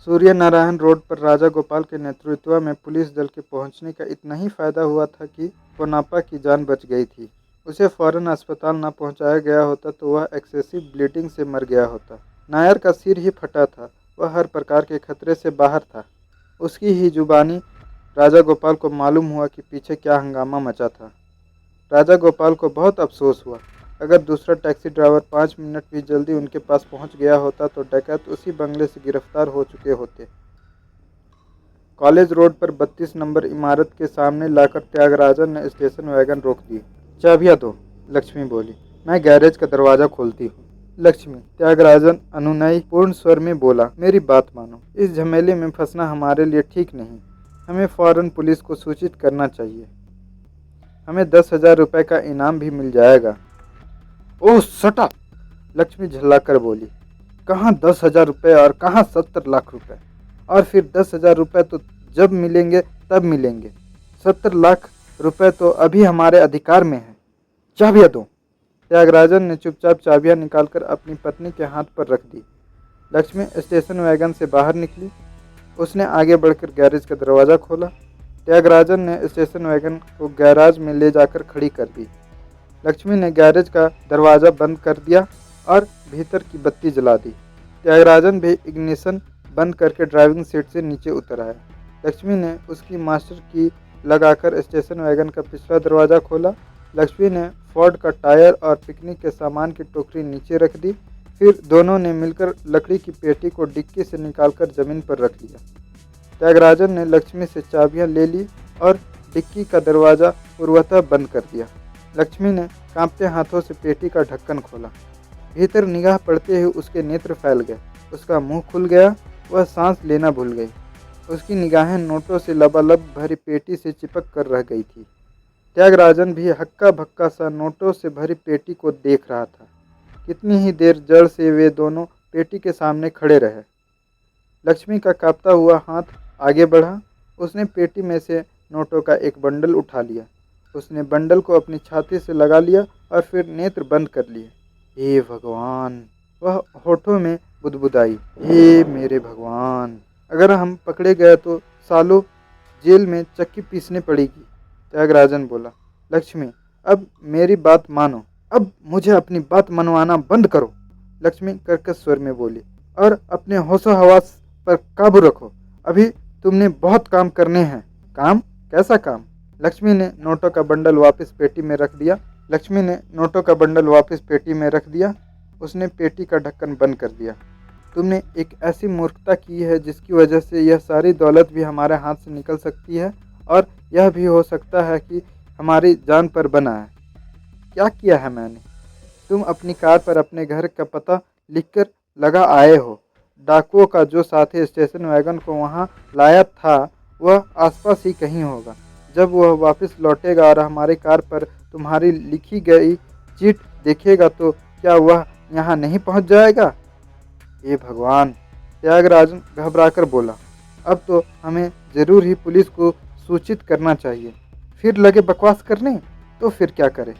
Surya Narayan road पर राजा गोपाल के नेतृत्व में पुलिस दल के पहुंचने का इतना ही फायदा हुआ था कि पोनाप्पा की जान बच गई थी। उसे फौरन अस्पताल न पहुंचाया गया होता तो वह एक्सेसिव ब्लीडिंग से मर गया होता। नायर का सिर ही फटा था, वह हर प्रकार के खतरे से बाहर था। उसकी ही जुबानी राजा गोपाल को मालूम हुआ कि पीछे क्या हंगामा मचा था। राजा गोपाल को बहुत अफसोस हुआ। अगर दूसरा टैक्सी ड्राइवर 5 मिनट भी जल्दी उनके पास पहुंच गया होता तो डकैत उसी बंगले से गिरफ्तार हो चुके होते। कॉलेज रोड पर 32 नंबर इमारत के सामने लाकर त्यागराजन ने स्टेशन वैगन रोक दी। चाबियां दो, लक्ष्मी बोली। मैं गैरेज का दरवाजा खोलती हूँ। लक्ष्मी, त्यागराजन अनुनय पूर्ण स्वर में बोला, मेरी बात मानो। इस झमेले में फंसना हमारे लिए ठीक नहीं। हमें फौरन पुलिस को सूचित करना चाहिए। हमें 10,000 रुपये का इनाम भी मिल जाएगा। ओह सटा, लक्ष्मी झल्लाकर बोली। कहाँ 10,000 रुपये और कहाँ 70 लाख रुपए। और फिर 10,000 रुपये तो जब मिलेंगे तब मिलेंगे। 70 लाख रुपए तो अभी हमारे अधिकार में है। चाबियां दो। त्यागराजन ने चुपचाप चाबियां निकालकर अपनी पत्नी के हाथ पर रख दी। लक्ष्मी स्टेशन वैगन से बाहर निकली। उसने आगे बढ़कर गैरेज का दरवाज़ा खोला। त्यागराजन ने स्टेशन वैगन को गैराज में ले जाकर खड़ी कर दी। लक्ष्मी ने गैरेज का दरवाज़ा बंद कर दिया और भीतर की बत्ती जला दी। त्यागराजन भी इग्निशन बंद करके ड्राइविंग सीट से नीचे उतर आया। लक्ष्मी ने उसकी मास्टर की लगाकर स्टेशन वैगन का पिछला दरवाज़ा खोला। लक्ष्मी ने फोर्ड का टायर और पिकनिक के सामान की टोकरी नीचे रख दी। फिर दोनों ने मिलकर लकड़ी की पेटी को डिक्की से निकालकर ज़मीन पर रख लिया। त्यागराजन ने लक्ष्मी से चाबियां ले ली और डिक्की का दरवाज़ा पूर्वतः बंद कर दिया। लक्ष्मी ने कांपते हाथों से पेटी का ढक्कन खोला। भीतर निगाह पड़ते ही उसके नेत्र फैल गए। उसका मुंह खुल गया। वह सांस लेना भूल गई। उसकी निगाहें नोटों से लबालब भरी पेटी से चिपक कर रह गई थी। त्यागराजन भी हक्का भक्का सा नोटों से भरी पेटी को देख रहा था। कितनी ही देर जड़ से वे दोनों पेटी के सामने खड़े रहे। लक्ष्मी का कांपता हुआ हाथ आगे बढ़ा। उसने पेटी में से नोटों का एक बंडल उठा लिया। उसने बंडल को अपनी छाती से लगा लिया और फिर नेत्र बंद कर लिए। हे भगवान, वह होठों में बुदबुदाई। हे मेरे भगवान, अगर हम पकड़े गए तो सालों जेल में चक्की पीसने पड़ेगी। त्यागराजन बोला। लक्ष्मी, अब मेरी बात मानो। अब मुझे अपनी बात मनवाना बंद करो, लक्ष्मी कर्कश स्वर में बोली, और अपने होशो हवास पर काबू रखो। अभी तुमने बहुत काम करने हैं। काम? कैसा काम? लक्ष्मी ने नोटों का बंडल वापस पेटी में रख दिया। उसने पेटी का ढक्कन बंद कर दिया। तुमने एक ऐसी मूर्खता की है जिसकी वजह से यह सारी दौलत भी हमारे हाथ से निकल सकती है और यह भी हो सकता है कि हमारी जान पर बना है। क्या किया है मैंने? तुम अपनी कार पर अपने घर का पता लिखकर लगा आए हो। डाकुओं का जो साथी स्टेशन वैगन को वहां लाया था वह आसपास ही कहीं होगा। जब वह वापस लौटेगा और हमारी कार पर तुम्हारी लिखी गई चिट देखेगा तो क्या वह यहाँ नहीं पहुँच जाएगा? हे भगवान, त्यागराजन घबराकर बोला। अब तो हमें ज़रूर ही पुलिस को सूचित करना चाहिए। फिर लगे बकवास करने, तो फिर क्या करें?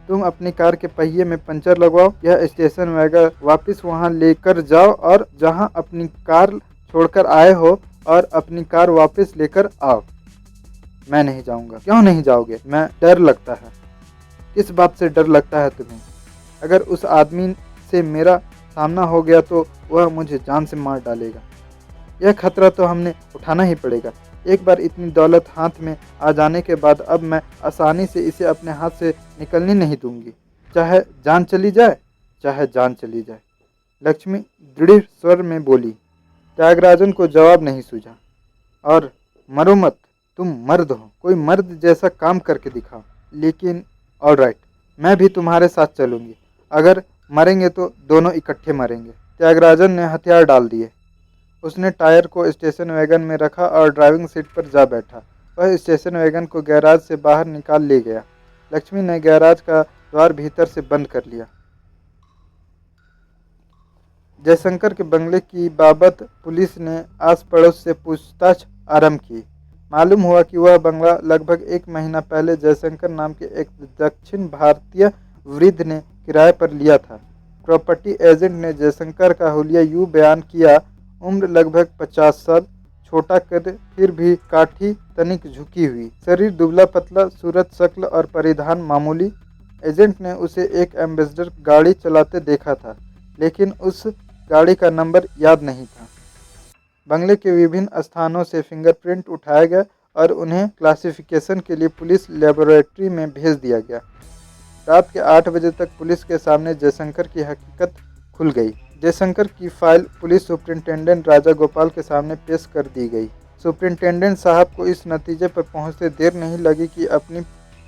तुम अपनी कार के पहिए में पंचर लगवाओ, यह स्टेशन वैगन वापस वहां लेकर जाओ और जहां अपनी कार छोड़कर आए हो और अपनी कार वापस लेकर आओ। मैं नहीं जाऊंगा। क्यों नहीं जाओगे? मैं डर लगता है। किस बात से डर लगता है तुम्हें? अगर उस आदमी से मेरा सामना हो गया तो वह मुझे जान से मार डालेगा। यह खतरा तो हमने उठाना ही पड़ेगा। एक बार इतनी दौलत हाथ में आ जाने के बाद अब मैं आसानी से इसे अपने हाथ से निकलने नहीं दूंगी, चाहे जान चली जाए। लक्ष्मी दृढ़ स्वर में बोली। त्यागराजन को जवाब नहीं सूझा। और मरो मत, तुम मर्द हो, कोई मर्द जैसा काम करके दिखाओ। लेकिन ऑलराइट, मैं भी तुम्हारे साथ चलूंगी। अगर मरेंगे तो दोनों इकट्ठे मरेंगे। त्यागराजन ने हथियार डाल दिए। उसने टायर को स्टेशन वैगन में रखा और ड्राइविंग सीट पर जा बैठा। वह स्टेशन वैगन को गैराज से बाहर निकाल ले गया। लक्ष्मी ने गैराज का द्वार भीतर से बंद कर लिया। जयशंकर के बंगले की बाबत पुलिस ने आस पड़ोस से पूछताछ आरंभ की। मालूम हुआ कि वह बंगला लगभग 1 महीना पहले जयशंकर नाम के एक दक्षिण भारतीय वृद्ध ने किराए पर लिया था। प्रॉपर्टी एजेंट ने जयशंकर का हुलिया यूं बयान किया, उम्र लगभग 50 साल, छोटा कद, फिर भी काठी तनिक झुकी हुई, शरीर दुबला पतला, सूरत शक्ल और परिधान मामूली। एजेंट ने उसे एक एम्बेसडर गाड़ी चलाते देखा था, लेकिन उस गाड़ी का नंबर याद नहीं था। बंगले के विभिन्न स्थानों से फिंगरप्रिंट उठाया गया और उन्हें क्लासिफिकेशन के लिए पुलिस लेबोरेटरी में भेज दिया गया। रात के 8 बजे तक पुलिस के सामने जयशंकर की हकीकत खुल गई। जयशंकर की फाइल पुलिस सुपरिंटेंडेंट राजा गोपाल के सामने पेश कर दी गई। सुपरिंटेंडेंट साहब को इस नतीजे पर पहुंचते देर नहीं लगी कि अपनी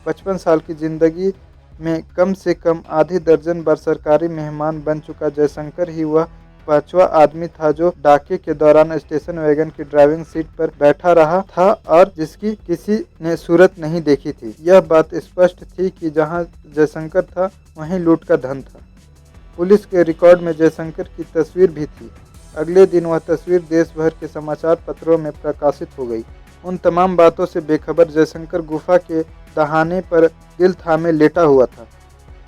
55 साल की जिंदगी में कम से कम आधी दर्जन बार सरकारी मेहमान बन चुका जयशंकर ही वह 5वां आदमी था जो डाके के दौरान स्टेशन वैगन की ड्राइविंग सीट पर बैठा रहा था और जिसकी किसी ने सूरत नहीं देखी थी। यह बात स्पष्ट थी कि जहां जयशंकर था वहीं लूट का धन था। पुलिस के रिकॉर्ड में जयशंकर की तस्वीर भी थी। अगले दिन वह तस्वीर देश भर के समाचार पत्रों में प्रकाशित हो गई। उन तमाम बातों से बेखबर जयशंकर गुफा के दहाने पर दिल थामे लेटा हुआ था।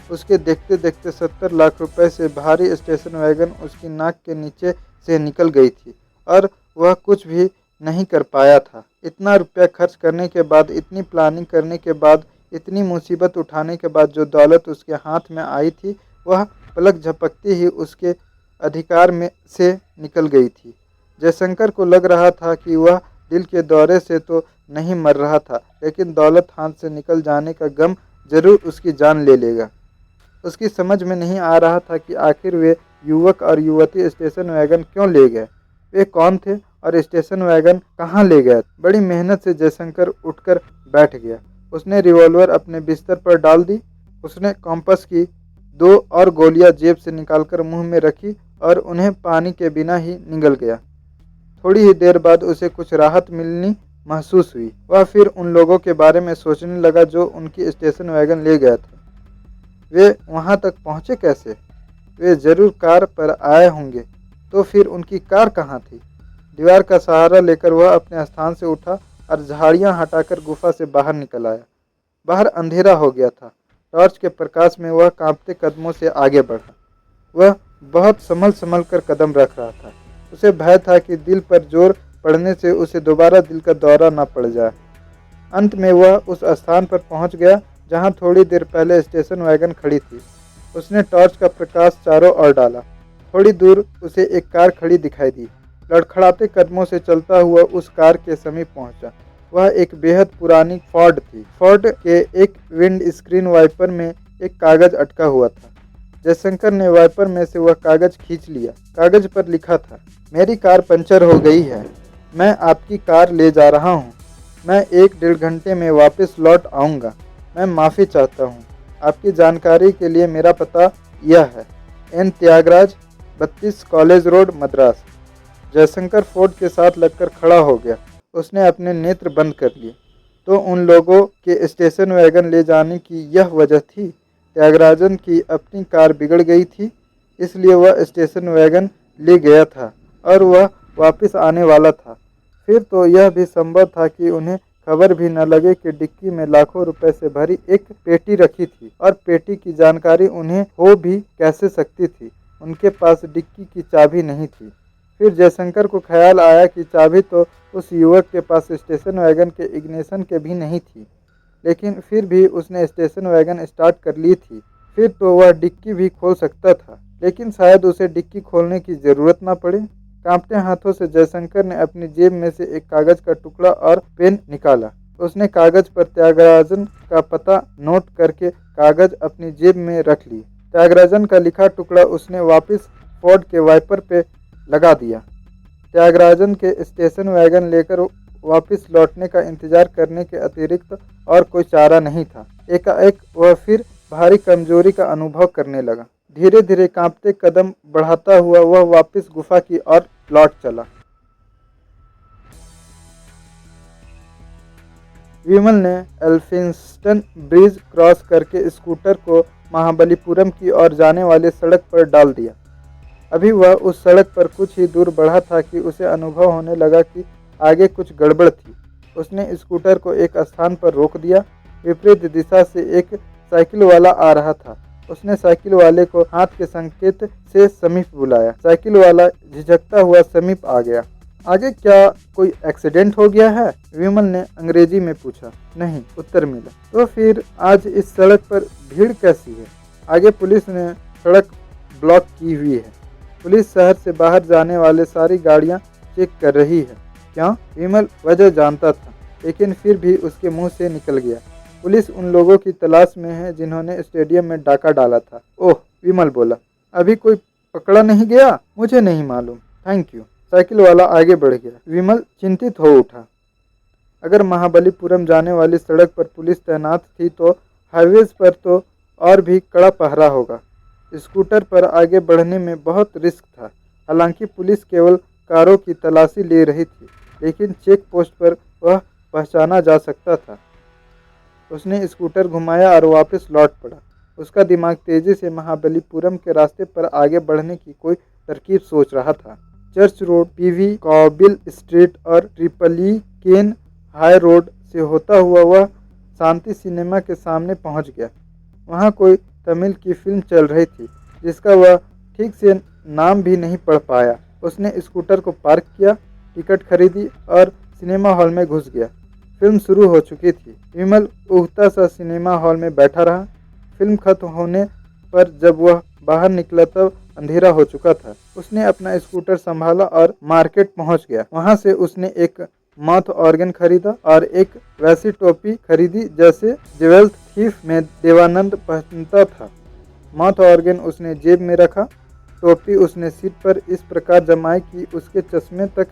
उसके देखते देखते 70 लाख रुपए से भारी स्टेशन वैगन उसकी नाक के नीचे से निकल गई थी और वह कुछ भी नहीं कर पाया था। इतना रुपया खर्च करने के बाद, इतनी प्लानिंग करने के बाद, इतनी मुसीबत उठाने के बाद जो दौलत उसके हाथ में आई थी वह पलक झपकते ही उसके अधिकार में से निकल गई थी। जयशंकर को लग रहा था कि वह दिल के दौरे से तो नहीं मर रहा था, लेकिन दौलत हाथ से निकल जाने का गम जरूर उसकी जान ले लेगा। उसकी समझ में नहीं आ रहा था कि आखिर वे युवक और युवती स्टेशन वैगन क्यों ले गए, वे कौन थे और स्टेशन वैगन कहाँ ले गए। बड़ी मेहनत से जयशंकर उठकर बैठ गया। उसने रिवॉल्वर अपने बिस्तर पर डाल दी। उसने कॉम्पस की 2 और गोलियां जेब से निकालकर मुंह में रखी और उन्हें पानी के बिना ही निगल गया। थोड़ी ही देर बाद उसे कुछ राहत मिलनी महसूस हुई। वह फिर उन लोगों के बारे में सोचने लगा जो उनकी स्टेशन वैगन ले गए थे। वे वहां तक पहुंचे कैसे? वे जरूर कार पर आए होंगे, तो फिर उनकी कार कहाँ थी? दीवार का सहारा लेकर वह अपने स्थान से उठा और झाड़ियां हटाकर गुफा से बाहर निकल आया। बाहर अंधेरा हो गया था। टॉर्च के प्रकाश में वह कांपते कदमों से आगे बढ़ा। वह बहुत संभल कर कदम रख रहा था। उसे भय था कि दिल पर जोर पड़ने से उसे दोबारा दिल का दौरा न पड़ जाए। अंत में वह उस स्थान पर पहुंच गया जहां थोड़ी देर पहले स्टेशन वैगन खड़ी थी। उसने टॉर्च का प्रकाश चारों ओर डाला। थोड़ी दूर उसे एक कार खड़ी दिखाई दी। लड़खड़ाते कदमों से चलता हुआ उस कार के समीप पहुंचा। वह एक बेहद पुरानी फोर्ड थी। फोर्ड के एक विंड स्क्रीन वाइपर में एक कागज अटका हुआ था। जयशंकर ने वाइपर में से वह कागज खींच लिया। कागज पर लिखा था, मेरी कार पंचर हो गई है, मैं आपकी कार ले जा रहा हूँ। मैं 1-1.5 घंटे में वापस लौट आऊँगा। मैं माफ़ी चाहता हूँ। आपकी जानकारी के लिए मेरा पता यह है, N Thyagaraj, 32 college road, Madras. Jaishankar Ford के साथ लगकर खड़ा हो गया। उसने अपने नेत्र बंद कर लिए। तो उन लोगों के स्टेशन वैगन ले जाने की यह वजह थी। त्यागराजन की अपनी कार बिगड़ गई थी, इसलिए वह स्टेशन वैगन ले गया था और वह वापस आने वाला था। फिर तो यह भी संभव था कि उन्हें खबर भी न लगे कि डिक्की में लाखों रुपए से भरी एक पेटी रखी थी और पेटी की जानकारी उन्हें हो भी कैसे सकती थी। उनके पास डिक्की की चाबी नहीं थी। फिर जयशंकर को ख्याल आया कि चाबी तो उस युवक के पास स्टेशन वैगन के इग्निशन के भी नहीं थी, लेकिन फिर भी उसने स्टेशन वैगन स्टार्ट कर ली थी। फिर तो वह डिक्की भी खोल सकता था, लेकिन शायद उसे डिक्की खोलने की ज़रूरत न पड़े। कांपते हाथों से जयशंकर ने अपनी जेब में से एक कागज का टुकड़ा और पेन निकाला। उसने कागज पर त्यागराजन का पता नोट करके कागज अपनी जेब में रख ली। त्यागराजन का लिखा टुकड़ा उसने वापस फोर्ड के वाइपर पे लगा दिया। त्यागराजन के स्टेशन वैगन लेकर वापस लौटने का इंतजार करने के अतिरिक्त और कोई चारा नहीं था। एकाएक वह फिर भारी कमजोरी का अनुभव करने लगा। धीरे धीरे कांपते कदम बढ़ाता हुआ वह वापस गुफा की ओर लौट चला। विमल ने एल्फिंस्टन ब्रिज क्रॉस करके स्कूटर को महाबलीपुरम की ओर जाने वाली सड़क पर डाल दिया। अभी वह उस सड़क पर कुछ ही दूर बढ़ा था कि उसे अनुभव होने लगा कि आगे कुछ गड़बड़ थी। उसने स्कूटर को एक स्थान पर रोक दिया। विपरीत दिशा से एक साइकिल वाला आ रहा था। उसने साइकिल वाले को हाथ के संकेत से समीप बुलाया। साइकिल वाला झिझकता हुआ समीप आ गया। आगे क्या कोई एक्सीडेंट हो गया है? विमल ने अंग्रेजी में पूछा। नहीं, उत्तर मिला। तो फिर आज इस सड़क पर भीड़ कैसी है? आगे पुलिस ने सड़क ब्लॉक की हुई है। पुलिस शहर से बाहर जाने वाले सारी गाड़ियां चेक कर रही है। क्या? विमल वजह जानता था, लेकिन फिर भी उसके मुंह से निकल गया। पुलिस उन लोगों की तलाश में है जिन्होंने स्टेडियम में डाका डाला था। ओह, विमल बोला। अभी कोई पकड़ा नहीं गया? मुझे नहीं मालूम। Thank you. साइकिल वाला आगे बढ़ गया। विमल चिंतित हो उठा। अगर महाबलीपुरम जाने वाली सड़क पर पुलिस तैनात थी तो हाईवेज पर तो और भी कड़ा पहरा होगा। स्कूटर पर आगे बढ़ने में बहुत रिस्क था। हालांकि पुलिस केवल कारों की तलाशी ले रही थी, लेकिन चेक पोस्ट पर वह पहचाना जा सकता था। उसने स्कूटर घुमाया और वापस लौट पड़ा। उसका दिमाग तेजी से महाबलीपुरम के रास्ते पर आगे बढ़ने की कोई तरकीब सोच रहा था। चर्च रोड, पीवी कॉबिल स्ट्रीट और ट्रिपली केन हाई रोड से होता हुआ वह शांति सिनेमा के सामने पहुंच गया। वहां कोई तमिल की फिल्म चल रही थी जिसका वह ठीक से नाम भी नहीं पढ़ पाया। उसने स्कूटर को पार्क किया, टिकट खरीदी और सिनेमा हॉल में घुस गया। फिल्म शुरू हो चुकी थी। विमल उगता सा सिनेमा हॉल में बैठा रहा। फिल्म खत्म होने पर जब वह बाहर निकला तब अंधेरा हो चुका था। उसने अपना स्कूटर संभाला और मार्केट पहुंच गया। वहां से उसने एक माउथ ऑर्गन खरीदा और एक वैसी टोपी खरीदी जैसे ज्वेल्थ थीफ में देवानंद पहनता था। माउथ ऑर्गन उसने जेब में रखा। टोपी उसने सिर पर इस प्रकार जमाई कि उसके चश्मे तक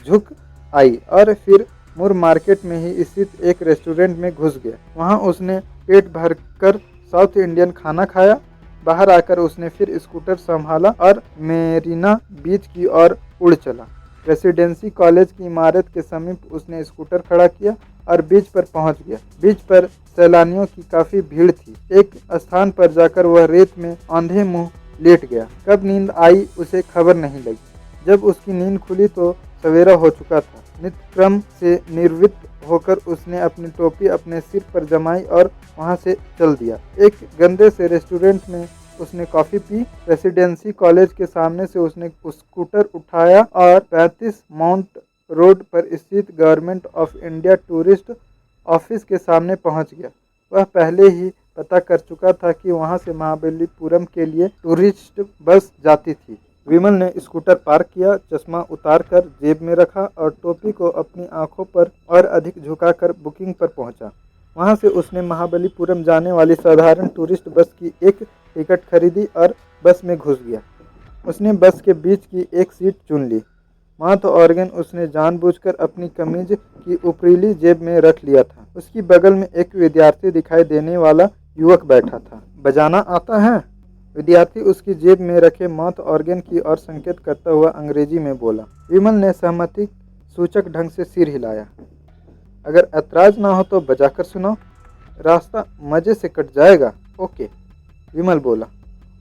झुक आई और फिर मुर मार्केट में ही स्थित एक रेस्टोरेंट में घुस गया। वहां उसने पेट भरकर साउथ इंडियन खाना खाया। बाहर आकर उसने फिर स्कूटर संभाला और मेरीना बीच की ओर उड़ चला। रेसिडेंसी कॉलेज की इमारत के समीप उसने स्कूटर खड़ा किया और बीच पर पहुंच गया। बीच पर सैलानियों की काफी भीड़ थी। एक स्थान पर जाकर वह रेत में आंधे मुंह लेट गया। कब नींद आई उसे खबर नहीं लगी। जब उसकी नींद खुली तो सवेरा हो चुका था। नित्य क्रम से निवृत्त होकर उसने अपनी टोपी अपने सिर पर जमाई और वहां से चल दिया। एक गंदे से रेस्टोरेंट में उसने कॉफी पी। रेसिडेंसी कॉलेज के सामने से उसने स्कूटर उठाया और 35 माउंट रोड पर स्थित government of India tourist office के सामने पहुंच गया। वह पहले ही पता कर चुका था कि वहां से महाबलीपुरम के लिए टूरिस्ट बस जाती थी। विमल ने स्कूटर पार्क किया, चश्मा उतार कर जेब में रखा और टोपी को अपनी आंखों पर और अधिक झुकाकर बुकिंग पर पहुंचा। वहां से उसने महाबलीपुरम जाने वाली साधारण टूरिस्ट बस की एक टिकट खरीदी और बस में घुस गया। उसने बस के बीच की एक सीट चुन ली। माउथ ऑर्गन उसने जानबूझकर अपनी कमीज की ऊपरीली जेब में रख लिया था। उसकी बगल में एक विद्यार्थी दिखाई देने वाला युवक बैठा था। बजाना आता है? विद्यार्थी उसकी जेब में रखे माउथ ऑर्गन की ओर संकेत करता हुआ अंग्रेजी में बोला। विमल ने सहमति सूचक ढंग से सिर हिलाया। अगर ऐतराज ना हो तो बजाकर सुनाओ, रास्ता मजे से कट जाएगा। ओके, विमल बोला।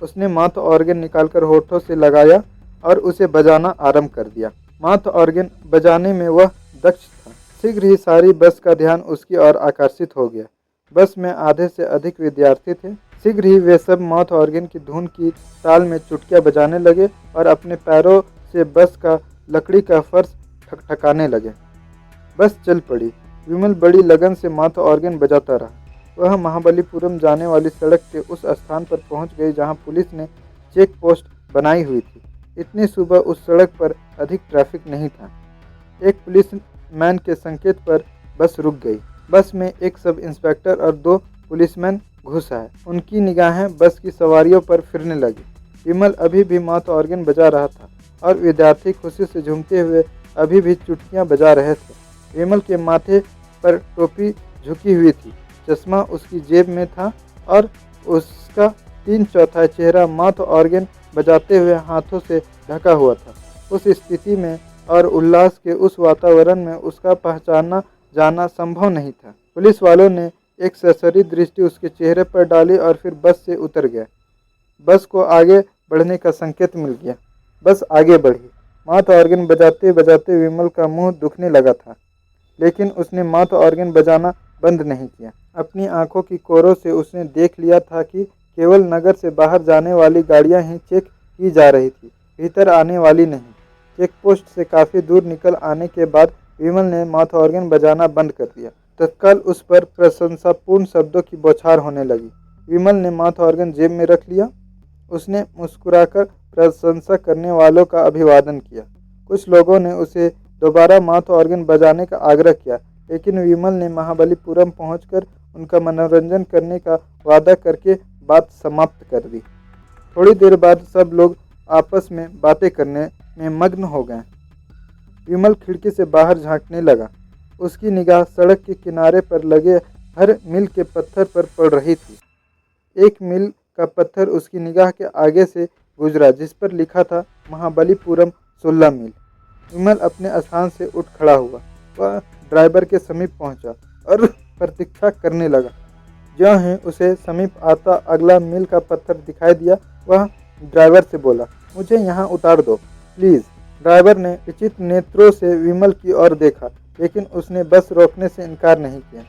उसने माउथ ऑर्गन निकालकर होठों से लगाया और उसे बजाना आरंभ कर दिया। माउथ ऑर्गन बजाने में वह दक्ष था। शीघ्र ही सारी बस का ध्यान उसकी ओर आकर्षित हो गया। बस में आधे से अधिक विद्यार्थी थे। शीघ्र ही वे सब माउथ ऑर्गन की धुन की ताल में चुटकियां बजाने लगे और अपने पैरों से बस का लकड़ी का फर्श ठकठकाने लगे। बस चल पड़ी। विमल बड़ी लगन से माउथ ऑर्गन बजाता रहा। वह महाबलीपुरम जाने वाली सड़क के उस स्थान पर पहुंच गई जहां पुलिस ने चेक पोस्ट बनाई हुई थी। इतनी सुबह उस सड़क पर अधिक ट्रैफिक नहीं था। एक पुलिसमैन के संकेत पर बस रुक गई। बस में एक सब इंस्पेक्टर और 2 पुलिसमैन घुस आए। उनकी निगाहें बस की सवारियों पर फिरने लगी। विमल अभी भी माउथ ऑर्गन बजा रहा था और विद्यार्थी खुशी से झूमते हुए अभी भी चुटकियां बजा रहे थे। विमल के माथे पर टोपी झुकी हुई थी, चश्मा उसकी जेब में था और उसका 3/4 चेहरा माउथ ऑर्गन बजाते हुए हाथों से ढका हुआ था। उस स्थिति में और उल्लास के उस वातावरण में उसका पहचाना जाना संभव नहीं था। पुलिस वालों ने एक सरसरी दृष्टि उसके चेहरे पर डाली और फिर बस से उतर गया। बस को आगे बढ़ने का संकेत मिल गया। बस आगे बढ़ी। माउथ ऑर्गन बजाते बजाते विमल का मुंह दुखने लगा था, लेकिन उसने माउथ ऑर्गन बजाना बंद नहीं किया। अपनी आंखों की कोरों से उसने देख लिया था कि केवल नगर से बाहर जाने वाली गाड़ियां ही चेक की जा रही थी, भीतर आने वाली नहीं। चेक पोस्ट से काफी दूर निकल आने के बाद विमल ने माउथ ऑर्गन बजाना बंद कर दिया। तत्काल उस पर प्रशंसापूर्ण शब्दों की बौछार होने लगी। विमल ने माउथ ऑर्गन जेब में रख लिया। उसने मुस्कुराकर प्रशंसा करने वालों का अभिवादन किया। कुछ लोगों ने उसे दोबारा माउथ ऑर्गन बजाने का आग्रह किया, लेकिन विमल ने महाबलीपुरम पहुंचकर उनका मनोरंजन करने का वादा करके बात समाप्त कर दी। थोड़ी देर बाद सब लोग आपस में बातें करने में मग्न हो गए। विमल खिड़की से बाहर झांकने लगा। उसकी निगाह सड़क के किनारे पर लगे हर मील के पत्थर पर पड़ रही थी। एक मील का पत्थर उसकी निगाह के आगे से गुजरा, जिस पर लिखा था महाबलीपुरम 16 मील। विमल अपने स्थान से उठ खड़ा हुआ। वह ड्राइवर के समीप पहुंचा और प्रतीक्षा करने लगा। ज्यों ही उसे समीप आता अगला मील का पत्थर दिखाई दिया, वह ड्राइवर से बोला, मुझे यहाँ उतार दो प्लीज़। ड्राइवर ने विचित्र नेत्रों से विमल की ओर देखा, लेकिन उसने बस रोकने से इनकार नहीं किया।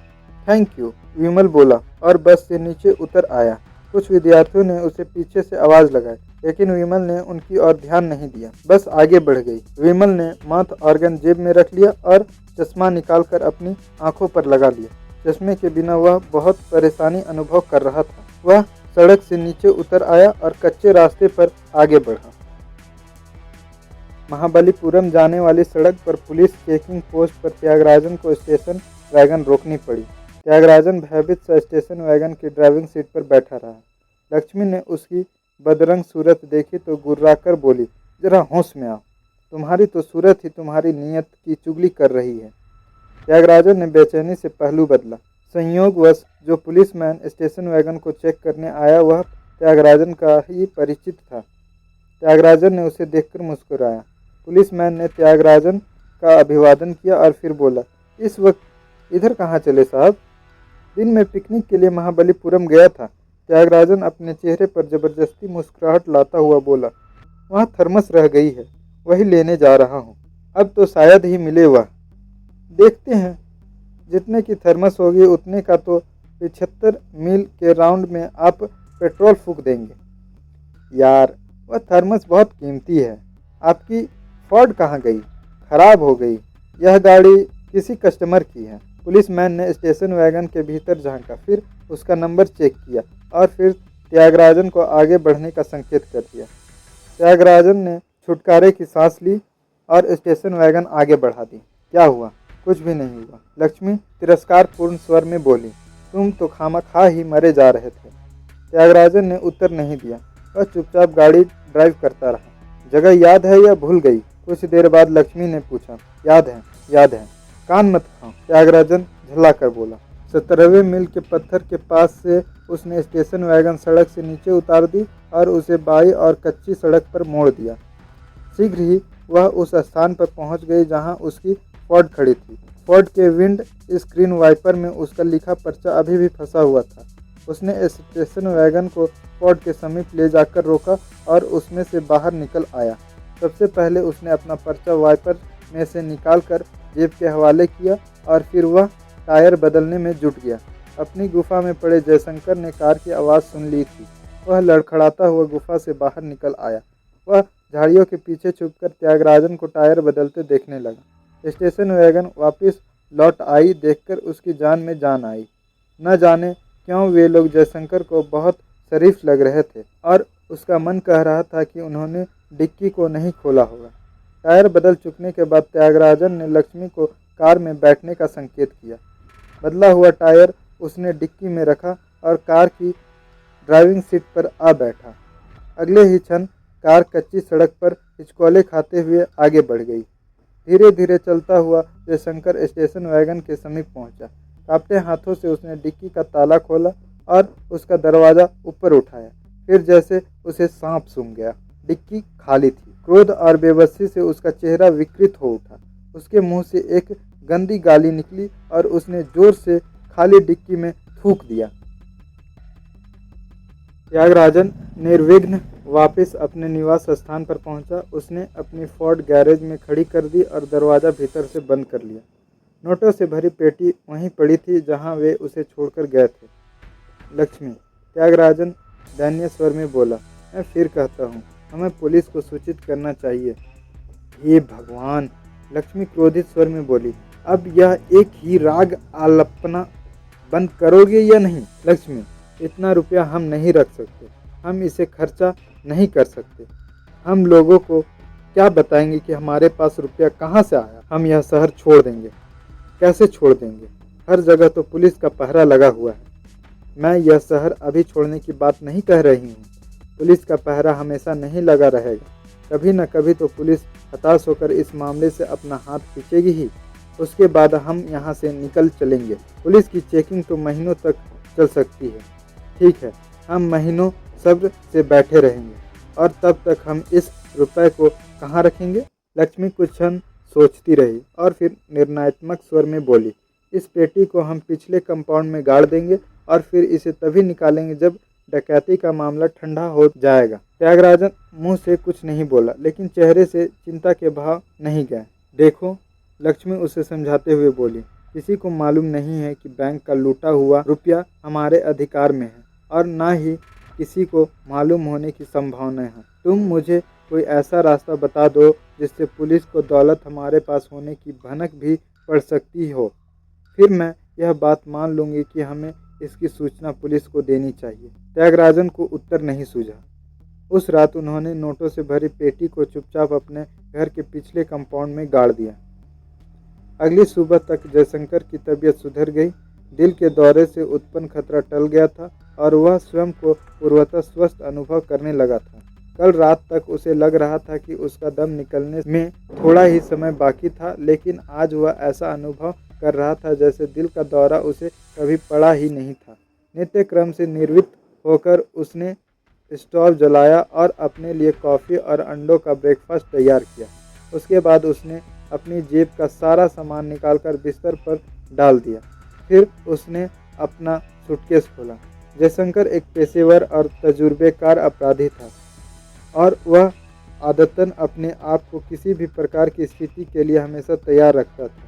थैंक यू, विमल बोला और बस से नीचे उतर आया। कुछ विद्यार्थियों ने उसे पीछे से आवाज़ लगाई, लेकिन विमल ने उनकी ओर ध्यान नहीं दिया। बस आगे बढ़ गई। विमल ने माउथ ऑर्गन जेब में रख लिया और चश्मा निकालकर अपनी आंखों पर लगा लिया। चश्मे के बिना वह बहुत परेशानी अनुभव कर रहा था। वह सड़क से नीचे उतर आया और कच्चे रास्ते पर आगे बढ़ा। महाबलीपुरम जाने वाली सड़क पर पुलिस चेकिंग पोस्ट पर त्यागराजन को स्टेशन वैगन रोकनी पड़ी। त्यागराजन भयभीत सा स्टेशन वैगन की ड्राइविंग सीट पर बैठा रहा। लक्ष्मी ने उसकी बदरंग सूरत देखी तो गुर्राकर बोली, जरा होश में आओ, तुम्हारी तो सूरत ही तुम्हारी नीयत की चुगली कर रही है। त्यागराजन ने बेचैनी से पहलू बदला। संयोगवश जो पुलिसमैन स्टेशन वैगन को चेक करने आया वह त्यागराजन का ही परिचित था। त्यागराजन ने उसे देखकर मुस्कुराया। पुलिसमैन ने त्यागराजन का अभिवादन किया और फिर बोला, इस वक्त इधर कहाँ चले साहब? दिन में पिकनिक के लिए महाबलीपुरम गया था। त्यागराजन अपने चेहरे पर जबरदस्ती मुस्कुराहट लाता हुआ बोला, वहाँ थर्मस रह गई है, वही लेने जा रहा हूँ। अब तो शायद ही मिले वह। देखते हैं, जितने की थर्मस होगी उतने का तो 75 मील के राउंड में आप पेट्रोल फूंक देंगे। यार, वह थर्मस बहुत कीमती है। आपकी फोर्ड कहाँ गई? खराब हो गई। यह गाड़ी किसी कस्टमर की है। पुलिसमैन ने स्टेशन वैगन के भीतर झांका, फिर उसका नंबर चेक किया और फिर त्यागराजन को आगे बढ़ने का संकेत कर दिया। त्यागराजन ने छुटकारे की सांस ली और स्टेशन वैगन आगे बढ़ा दी। क्या हुआ? कुछ भी नहीं हुआ, लक्ष्मी तिरस्कारपूर्ण स्वर में बोली। तुम तो खामखा ही मरे जा रहे थे। त्यागराजन ने उत्तर नहीं दिया। वह चुपचाप गाड़ी ड्राइव करता रहा। जगह याद है या भूल गई? कुछ देर बाद लक्ष्मी ने पूछा। याद है, याद है। कान मत खाओ, त्यागराजन झल्लाकर बोला। 17वें मील के पत्थर के पास से उसने स्टेशन वैगन सड़क से नीचे उतार दी और उसे बाई और कच्ची सड़क पर मोड़ दिया। शीघ्र ही वह उस स्थान पर पहुंच गई जहां उसकी फोर्ड खड़ी थी। फोर्ड के विंड स्क्रीन वाइपर में उसका लिखा पर्चा अभी भी फंसा हुआ था। उसने स्टेशन वैगन को फोर्ड के समीप ले जाकर रोका और उसमें से बाहर निकल आया। सबसे पहले उसने अपना पर्चा वाइपर में से निकालकर जेब के हवाले किया और फिर वह टायर बदलने में जुट गया। अपनी गुफा में पड़े जयशंकर ने कार की आवाज़ सुन ली थी। वह लड़खड़ाता हुआ गुफा से बाहर निकल आया। वह झाड़ियों के पीछे छुपकर त्यागराजन को टायर बदलते देखने लगा। स्टेशन वैगन वापस लौट आई देखकर उसकी जान में जान आई। न जाने क्यों वे लोग जयशंकर को बहुत शरीफ लग रहे थे और उसका मन कह रहा था कि उन्होंने डिक्की को नहीं खोला होगा। टायर बदल चुकने के बाद त्यागराजन ने लक्ष्मी को कार में बैठने का संकेत किया। बदला हुआ टायर उसने डिक्की में रखा और कार की ड्राइविंग सीट पर आ बैठा। अगले ही क्षण कार कच्ची सड़क पर हिचकोले खाते हुए आगे बढ़ गई। धीरे धीरे चलता हुआ जयशंकर स्टेशन वैगन के समीप पहुंचा। कांपते हाथों से उसने डिक्की का ताला खोला और उसका दरवाज़ा ऊपर उठाया। फिर जैसे उसे सांप सूंघ गया। डिक्की खाली थी। क्रोध और बेबसी से उसका चेहरा विकृत हो उठा। उसके मुंह से एक गंदी गाली निकली और उसने जोर से खाली डिक्की में थूक दिया। त्यागराजन निर्विघ्न वापस अपने निवास स्थान पर पहुंचा। उसने अपनी फोर्ड गैरेज में खड़ी कर दी और दरवाज़ा भीतर से बंद कर लिया। नोटों से भरी पेटी वहीं पड़ी थी जहां वे उसे छोड़कर गए थे। लक्ष्मी, त्यागराजन दयनीय स्वर में बोला। मैं फिर कहता हूँ, हमें पुलिस को सूचित करना चाहिए। हे भगवान, लक्ष्मी क्रोधित स्वर में बोली। अब यह एक ही राग आलपना बंद करोगे या नहीं? लक्ष्मी, इतना रुपया हम नहीं रख सकते, हम इसे खर्चा नहीं कर सकते। हम लोगों को क्या बताएंगे कि हमारे पास रुपया कहाँ से आया? हम यह शहर छोड़ देंगे। कैसे छोड़ देंगे? हर जगह तो पुलिस का पहरा लगा हुआ है। मैं यह शहर अभी छोड़ने की बात नहीं कह रही हूँ। पुलिस का पहरा हमेशा नहीं लगा रहेगा। कभी न कभी तो पुलिस हताश होकर इस मामले से अपना हाथ खींचेगी ही। उसके बाद हम यहाँ से निकल चलेंगे। पुलिस की चेकिंग तो महीनों तक चल सकती है। ठीक है, हम महीनों सब्र से बैठे रहेंगे और तब तक हम इस रुपए को कहाँ रखेंगे? लक्ष्मी कुछ क्षण सोचती रही और फिर निर्णयात्मक स्वर में बोली, इस पेटी को हम पिछले कंपाउंड में गाड़ देंगे और फिर इसे तभी निकालेंगे जब डकैती का मामला ठंडा हो जाएगा। त्यागराजन मुंह से कुछ नहीं बोला, लेकिन चेहरे से चिंता के भाव नहीं गए। देखो, लक्ष्मी उसे समझाते हुए बोली, किसी को मालूम नहीं है कि बैंक का लूटा हुआ रुपया हमारे अधिकार में है और ना ही किसी को मालूम होने की संभावना है। तुम मुझे कोई ऐसा रास्ता बता दो जिससे पुलिस को दौलत हमारे पास होने की भनक भी पड़ सकती हो। फिर मैं यह बात मान लूंगी कि हमें इसकी सूचना पुलिस को देनी चाहिए। त्यागराजन को उत्तर नहीं सूझा। उस रात उन्होंने नोटों से भरी पेटी को चुपचाप अपने घर के पिछले कंपाउंड में गाड़ दिया। अगली सुबह तक जयशंकर की तबीयत सुधर गई। दिल के दौरे से उत्पन्न खतरा टल गया था और वह स्वयं को पूर्वतः स्वस्थ अनुभव करने लगा था। कल रात तक उसे लग रहा था कि उसका दम निकलने में थोड़ा ही समय बाकी था, लेकिन आज वह ऐसा अनुभव कर रहा था जैसे दिल का दौरा उसे कभी पड़ा ही नहीं था। नित्य क्रम से निर्वृत्त होकर उसने स्टोव जलाया और अपने लिए कॉफ़ी और अंडों का ब्रेकफास्ट तैयार किया। उसके बाद उसने अपनी जेब का सारा सामान निकालकर बिस्तर पर डाल दिया। फिर उसने अपना सूटकेस खोला। जयशंकर एक पेशेवर और तजुर्बेकार अपराधी था और वह आदतन अपने आप को किसी भी प्रकार की स्थिति के लिए हमेशा तैयार रखता था।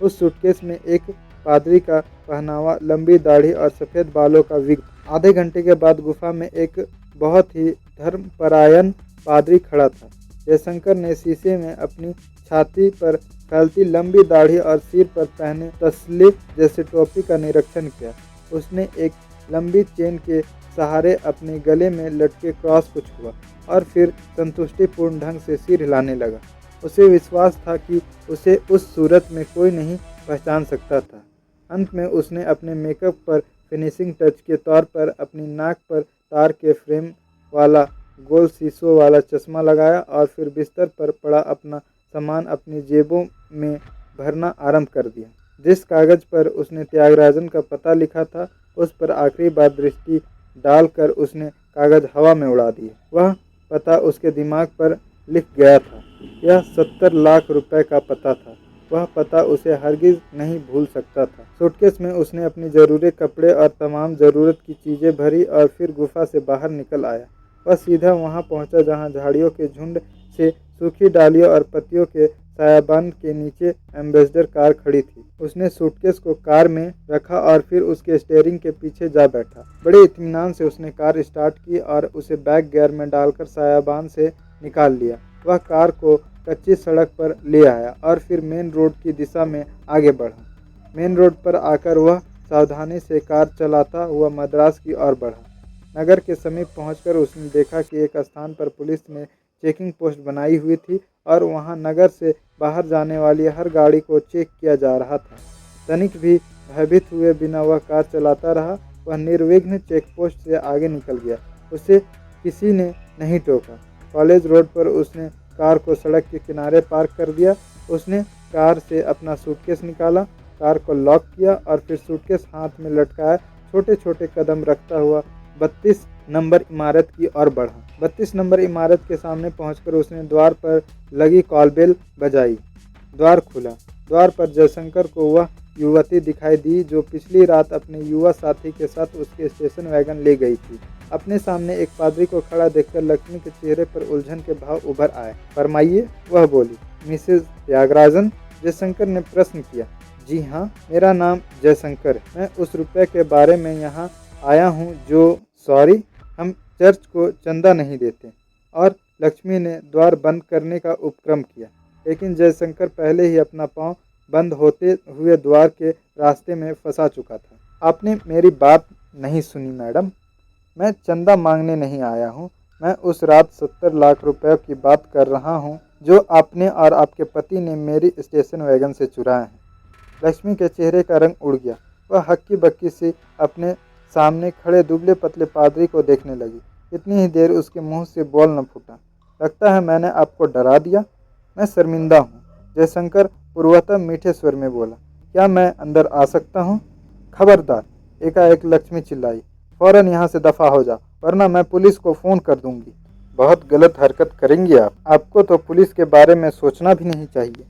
उस सूटकेस में एक पादरी का पहनावा, लंबी दाढ़ी और सफ़ेद बालों का विग। आधे घंटे के बाद गुफा में एक बहुत ही धर्मपरायण पादरी खड़ा था। जयशंकर ने शीशे में अपनी छाती पर फैलती लंबी दाढ़ी और सिर पर पहने तसलीफ जैसे टोपी का निरीक्षण किया। उसने एक लंबी चेन के सहारे अपने गले में लटके क्रॉस को छुआ और फिर संतुष्टिपूर्ण ढंग से सिर हिलाने लगा। उसे विश्वास था कि उसे उस सूरत में कोई नहीं पहचान सकता था। अंत में उसने अपने मेकअप पर फिनिशिंग टच के तौर पर अपनी नाक पर तार के फ्रेम वाला गोल शीशों वाला चश्मा लगाया और फिर बिस्तर पर पड़ा अपना सामान अपनी जेबों में भरना आरंभ कर दिया। जिस कागज़ पर उसने त्यागराजन का पता लिखा था, उस पर आखिरी बार दृष्टि डालकर उसने कागज़ हवा में उड़ा दिए। वह पता उसके दिमाग पर लिख गया था। यह 70 लाख रुपए का पता था। वह पता उसे हरगिज नहीं भूल सकता था। सूटकेस में उसने अपनी ज़रूरी कपड़े और तमाम ज़रूरत की चीज़ें भरी और फिर गुफा से बाहर निकल आया। वह सीधा वहां पहुंचा जहां झाड़ियों के झुंड से सूखी डालियों और पत्तियों के सायाबान के नीचे एम्बेसडर कार खड़ी थी। उसने सूटकेस को कार में रखा और फिर उसके स्टीयरिंग के पीछे जा बैठा। बड़े इत्मीनान से उसने कार स्टार्ट की और उसे बैक गियर में डालकर सायाबान से निकाल लिया। वह कार को कच्ची सड़क पर ले आया और फिर मेन रोड की दिशा में आगे बढ़ा। मेन रोड पर आकर वह सावधानी से कार चलाता हुआ मद्रास की ओर बढ़ा। नगर के समीप पहुंचकर उसने देखा कि एक स्थान पर पुलिस ने चेकिंग पोस्ट बनाई हुई थी और वहां नगर से बाहर जाने वाली हर गाड़ी को चेक किया जा रहा था। तनिक भी भयभीत हुए बिना वह कार चलाता रहा। वह निर्विघ्न चेक पोस्ट से आगे निकल गया। उसे किसी ने नहीं टोका। कॉलेज रोड पर उसने कार को सड़क के किनारे पार्क कर दिया। उसने कार से अपना सूटकेस निकाला, कार को लॉक किया और फिर सूटकेस हाथ में लटकाया छोटे छोटे कदम रखता हुआ 32 नंबर इमारत की ओर बढ़ा। 32 नंबर इमारत के सामने पहुंचकर उसने द्वार पर लगी कॉल बेल बजाई। द्वार खुला। द्वार पर जयशंकर को वह युवती दिखाई दी जो पिछली रात अपने युवा साथी के साथ उसके स्टेशन वैगन ले गई थी। अपने सामने एक पादरी को खड़ा देखकर लक्ष्मी के चेहरे पर उलझन के भाव उभर आए। फरमाइए, वह बोली। मिसेज त्यागराजन? जयशंकर ने प्रश्न किया। जी हाँ, मेरा नाम जयशंकर है। मैं उस रुपये के बारे में यहाँ आया हूँ जो सॉरी, हम चर्च को चंदा नहीं देते। और लक्ष्मी ने द्वार बंद करने का उपक्रम किया, लेकिन जयशंकर पहले ही अपना पांव बंद होते हुए द्वार के रास्ते में फंसा चुका था। आपने मेरी बात नहीं सुनी मैडम। मैं चंदा मांगने नहीं आया हूँ। मैं उस रात 70 लाख रुपए की बात कर रहा हूँ जो आपने और आपके पति ने मेरी स्टेशन वैगन से चुराए हैं। लक्ष्मी के चेहरे का रंग उड़ गया। वह हक्की बक्की सी अपने सामने खड़े दुबले पतले पादरी को देखने लगी। इतनी ही देर उसके मुंह से बोल न फूटा। लगता है मैंने आपको डरा दिया। मैं शर्मिंदा हूँ। जयशंकर पूर्वतः मीठे स्वर में बोला। क्या मैं अंदर आ सकता हूँ? खबरदार, एकाएक लक्ष्मी चिल्लाई। फौरन यहाँ से दफा हो जा, वरना मैं पुलिस को फ़ोन कर दूंगी। बहुत गलत हरकत करेंगी आप। आपको तो पुलिस के बारे में सोचना भी नहीं चाहिए।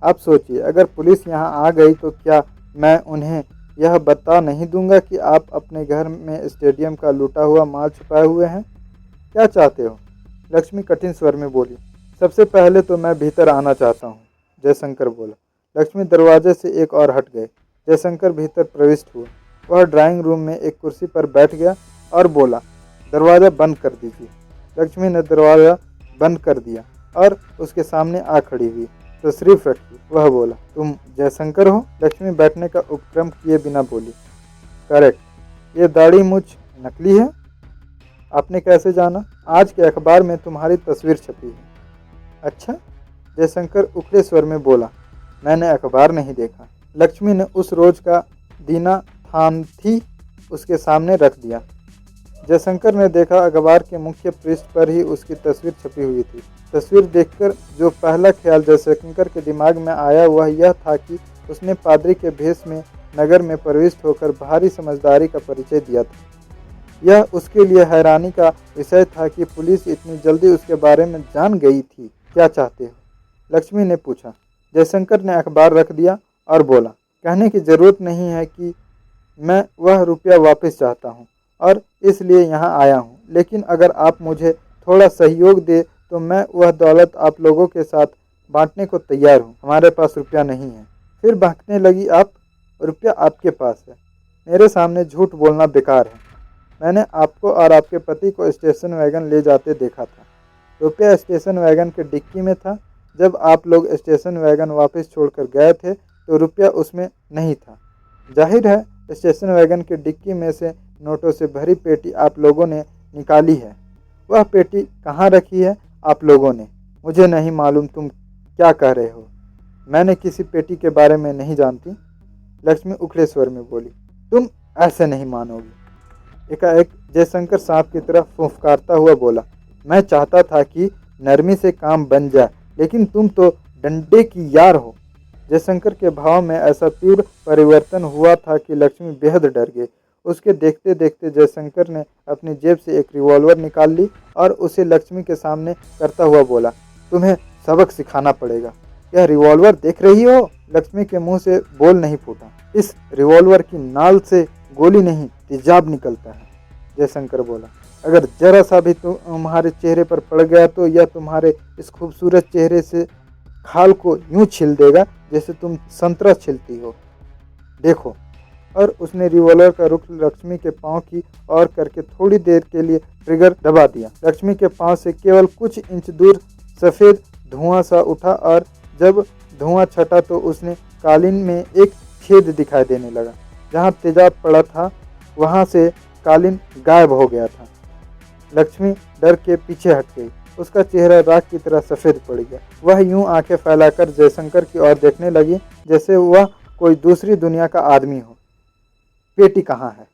आप सोचिए, अगर पुलिस यहाँ आ गई तो क्या मैं उन्हें यह बता नहीं दूंगा कि आप अपने घर में स्टेडियम का लूटा हुआ माल छुपाए हुए हैं? क्या चाहते हो? लक्ष्मी कठिन स्वर में बोली। सबसे पहले तो मैं भीतर आना चाहता हूँ, जयशंकर बोला। लक्ष्मी दरवाजे से एक और हट गए। जयशंकर भीतर प्रविष्ट हुआ। वह ड्राइंग रूम में एक कुर्सी पर बैठ गया और बोला, दरवाज़ा बंद कर दीजिए। लक्ष्मी ने दरवाज़ा बंद कर दिया और उसके सामने आ खड़ी हुई। तशरीफ रखिए, वह बोला। तुम जयशंकर हो? लक्ष्मी बैठने का उपक्रम किए बिना बोली। करेक्ट। ये दाढ़ी मुझ नकली है? आपने कैसे जाना? आज के अखबार में तुम्हारी तस्वीर छपी है। अच्छा? जयशंकर उखड़े स्वर में बोला। मैंने अखबार नहीं देखा। लक्ष्मी ने उस रोज का दीना थानथी उसके सामने रख दिया। जयशंकर ने देखा, अखबार के मुख्य पृष्ठ पर ही उसकी तस्वीर छपी हुई थी। तस्वीर देखकर जो पहला ख्याल जयशंकर के दिमाग में आया वह यह था कि उसने पादरी के भेष में नगर में प्रविष्ट होकर भारी समझदारी का परिचय दिया था। यह उसके लिए हैरानी का विषय था कि पुलिस इतनी जल्दी उसके बारे में जान गई थी। क्या चाहते हो? लक्ष्मी ने पूछा। जयशंकर ने अखबार रख दिया और बोला, कहने की जरूरत नहीं है कि मैं वह रुपया वापस चाहता हूँ और इसलिए यहाँ आया हूँ, लेकिन अगर आप मुझे थोड़ा सहयोग दे तो मैं वह दौलत आप लोगों के साथ बांटने को तैयार हूँ। हमारे पास रुपया नहीं है। फिर बहकने लगी आप। रुपया आपके पास है। मेरे सामने झूठ बोलना बेकार है। मैंने आपको और आपके पति को स्टेशन वैगन ले जाते देखा था। रुपया स्टेशन वैगन के डिक्की में था। जब आप लोग स्टेशन वैगन वापस छोड़कर गए थे तो रुपया उसमें नहीं था। जाहिर है स्टेशन वैगन के डिक्की में से नोटों से भरी पेटी आप लोगों ने निकाली है। वह पेटी कहाँ रखी है आप लोगों ने? मुझे नहीं मालूम तुम क्या कह रहे हो। मैंने किसी पेटी के बारे में नहीं जानती। लक्ष्मी उखड़े स्वर में बोली। तुम ऐसे नहीं मानोगी। एकाएक जयशंकर सांप की तरह फुफकारता हुआ बोला। मैं चाहता था कि नरमी से काम बन जाए, लेकिन तुम तो डंडे की यार हो। जयशंकर के भाव में ऐसा तीव्र परिवर्तन हुआ था कि लक्ष्मी बेहद डर गई। उसके देखते देखते जयशंकर ने अपनी जेब से एक रिवॉल्वर निकाल ली और उसे लक्ष्मी के सामने करता हुआ बोला, तुम्हें सबक सिखाना पड़ेगा। यह रिवॉल्वर देख रही हो? लक्ष्मी के मुंह से बोल नहीं फूटा। इस रिवॉल्वर की नाल से गोली नहीं तेजाब निकलता है। जयशंकर बोला। अगर जरा सा भी तुम्हारे चेहरे पर पड़ गया तो यह तुम्हारे इस खूबसूरत चेहरे से खाल को यूं छील देगा जैसे तुम संतरा छिलती हो। देखो। और उसने रिवॉल्वर का रुख लक्ष्मी के पांव की ओर करके थोड़ी देर के लिए ट्रिगर दबा दिया। लक्ष्मी के पांव से केवल कुछ इंच दूर सफ़ेद धुआं सा उठा और जब धुआं छटा तो उसने कालीन में एक छेद दिखाई देने लगा। जहां तेजाब पड़ा था वहां से कालीन गायब हो गया था। लक्ष्मी डर के पीछे हट गई। उसका चेहरा राख की तरह सफ़ेद पड़ गया। वह यूं आंखें फैलाकर जयशंकर की ओर देखने लगी जैसे वह कोई दूसरी दुनिया का आदमी हो। पेटी कहाँ है?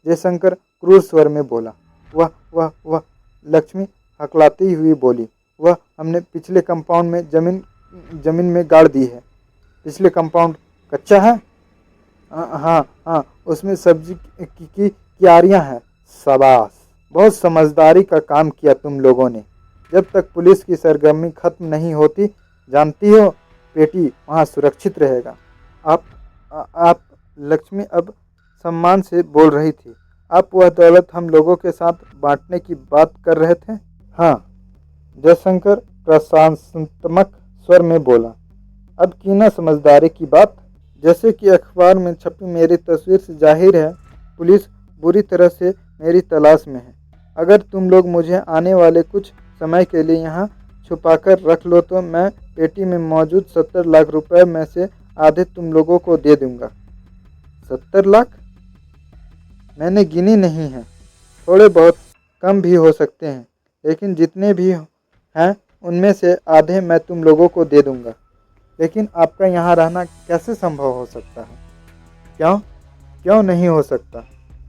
जयशंकर क्रूर स्वर में बोला। वह लक्ष्मी हकलाती हुई बोली। वह हमने पिछले कंपाउंड में जमीन में गाड़ दी है। पिछले कंपाउंड कच्चा है? हाँ, उसमें सब्जी की क्यारियाँ हैं। शाबाश, बहुत समझदारी का काम किया तुम लोगों ने। जब तक पुलिस की सरगर्मी खत्म नहीं होती, जानती हो, पेटी वहाँ सुरक्षित रहेगा। आप लक्ष्मी अब सम्मान से बोल रही थी। आप वह दौलत हम लोगों के साथ बांटने की बात कर रहे थे? हाँ, जयशंकर प्रशंसात्मक स्वर में बोला। अब की ना समझदारी की बात। जैसे कि अखबार में छपी मेरी तस्वीर से जाहिर है पुलिस बुरी तरह से मेरी तलाश में है। अगर तुम लोग मुझे आने वाले कुछ समय के लिए यहाँ छुपाकर रख लो तो मैं पेटी में मौजूद 70 लाख रुपए में से आधे तुम लोगों को दे दूंगा। 70 लाख? मैंने गिनी नहीं है, थोड़े बहुत कम भी हो सकते हैं, लेकिन जितने भी हैं उनमें से आधे मैं तुम लोगों को दे दूंगा। लेकिन आपका यहाँ रहना कैसे संभव हो सकता है? क्यों क्यों नहीं हो सकता?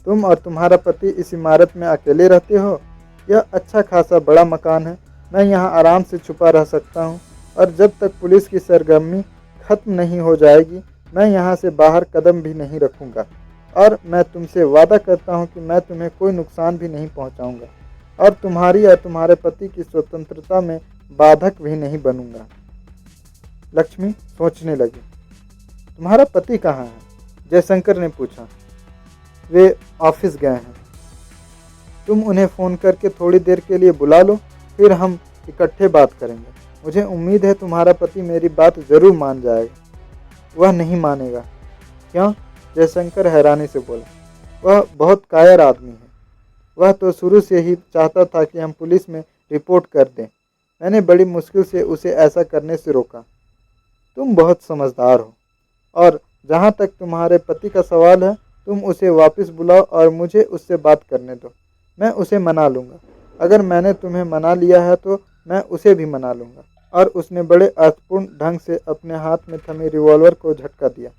तुम और तुम्हारा पति इस इमारत में अकेले रहते हो। यह अच्छा खासा बड़ा मकान है, मैं यहाँ आराम से छुपा रह सकता हूँ और जब तक पुलिस की सरगर्मी खत्म नहीं हो जाएगी मैं यहाँ से बाहर कदम भी नहीं रखूँगा। और मैं तुमसे वादा करता हूँ कि मैं तुम्हें कोई नुकसान भी नहीं पहुँचाऊँगा और तुम्हारी और तुम्हारे पति की स्वतंत्रता में बाधक भी नहीं बनूँगा। लक्ष्मी सोचने लगी। तुम्हारा पति कहाँ है? जयशंकर ने पूछा। वे ऑफिस गए हैं। तुम उन्हें फ़ोन करके थोड़ी देर के लिए बुला लो, फिर हम इकट्ठे बात करेंगे। मुझे उम्मीद है तुम्हारा पति मेरी बात ज़रूर मान जाएगा। वह नहीं मानेगा। क्यों? जयशंकर हैरानी से बोला। वह बहुत कायर आदमी है। वह तो शुरू से ही चाहता था कि हम पुलिस में रिपोर्ट कर दें। मैंने बड़ी मुश्किल से उसे ऐसा करने से रोका। तुम बहुत समझदार हो। और जहाँ तक तुम्हारे पति का सवाल है, तुम उसे वापस बुलाओ और मुझे उससे बात करने दो। मैं उसे मना लूँगा। अगर मैंने तुम्हें मना लिया है तो मैं उसे भी मना लूँगा। और उसने बड़े अर्थपूर्ण ढंग से अपने हाथ में थमे रिवॉल्वर को झटका दिया।